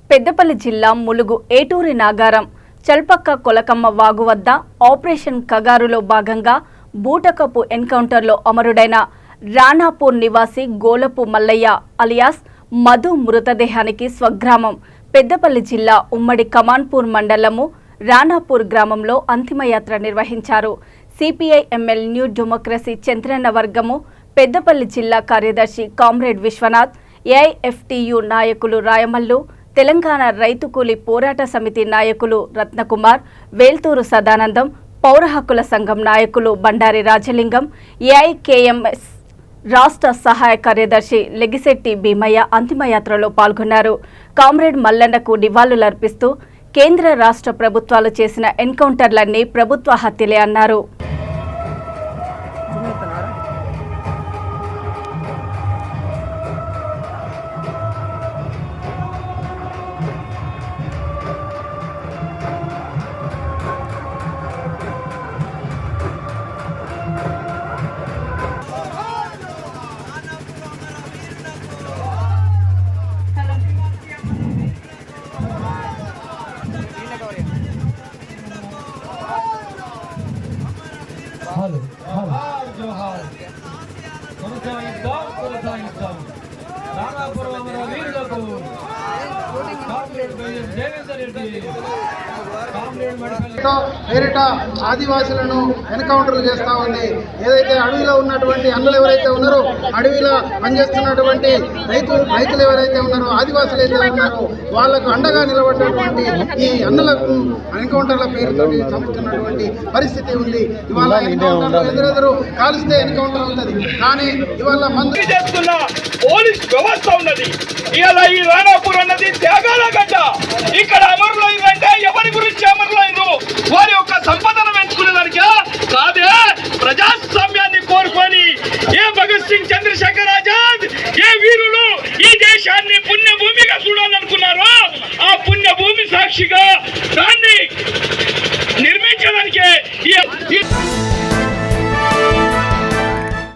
పెద్దపల్లి జిల్లా ములుగు ఏటూరి నాగారం చల్పక్క కొలకమ్మ వాగు వద్ద ఆపరేషన్ కగారులో భాగంగా బూటకపు ఎన్కౌంటర్లో అమరుడైన రాణాపూర్ నివాసి గోలపు మల్లయ్య అలియాస్ మధు మృతదేహానికి స్వగ్రామం పెద్దపల్లి జిల్లా ఉమ్మడి కమాన్పూర్ మండలము రాణాపూర్ గ్రామంలో అంతిమయాత్ర నిర్వహించారు. CPI ML new democracy Chandranna వర్గము పెద్దపల్లి జిల్లా కార్యదర్శి కామ్రేడ్ విశ్వనాథ్, ఏఐఎఫ్టియు నాయకులు రాయమల్లు, తెలంగాణ రైతు కూలీ పోరాట సమితి నాయకులు రత్నకుమార్, వేల్తూరు సదానందం, పౌర హక్కుల సంఘం నాయకులు బండారి రాజలింగం, ఏఐకేఎంఎస్ రాష్ట్ర సహాయ కార్యదర్శి లెగిశెట్టి భీమయ్య అంతిమయాత్రలో పాల్గొన్నారు. కామ్రేడ్ మల్లన్నకు నివాళులర్పిస్తూ కేంద్ర రాష్ట్ర ప్రభుత్వాలు చేసిన ఎన్కౌంటర్లన్నీ ప్రభుత్వ హత్యలే అన్నారు. పేరిట ఆదివాసులను ఎన్కౌంటర్లు చేస్తూ ఉంది. ఏదైతే అడవిలో ఉన్నటువంటి అన్నలు ఎవరైతే ఉన్నారో, అడవిలో పనిచేస్తున్నటువంటి రైతులు ఎవరైతే ఉన్నారో, ఆదివాసులు అయితే ఉన్నారో వాళ్లకు అండగా నిలబడినటువంటి ఈ అన్నలకు ఎన్కౌంటర్ల పేరుతో చంపుతున్నటువంటి పరిస్థితి ఉంది. ఇవాళ ఎదురెదురు కాలుస్తే ఎన్కౌంటర్ అవుతుంది, కానీ ఇవాళ మందు చేస్తున్న పోలీస్ వ్యవస్థ ఉన్నది. ఇలా ఈ రాణాపూర్ అన్నది త్యాగాల గడ్డ. ఇక్కడ అమరులైందంటే ఎవరి గురించి అమరులైందో వారి యొక్క సంపదను పెంచుకునేదానికా కాదే, ప్రజాస్వామ్యాన్ని కోరుకొని ఏ భగత్ సింగ్, చంద్రశేఖర్ ఆజాద్, ఏ వీరులు ఈ దేశాన్ని పుణ్యభూమిగా చూడాలనుకున్నారో ఆ పుణ్యభూమి సాక్షిగా దాన్ని నిర్మించడానికే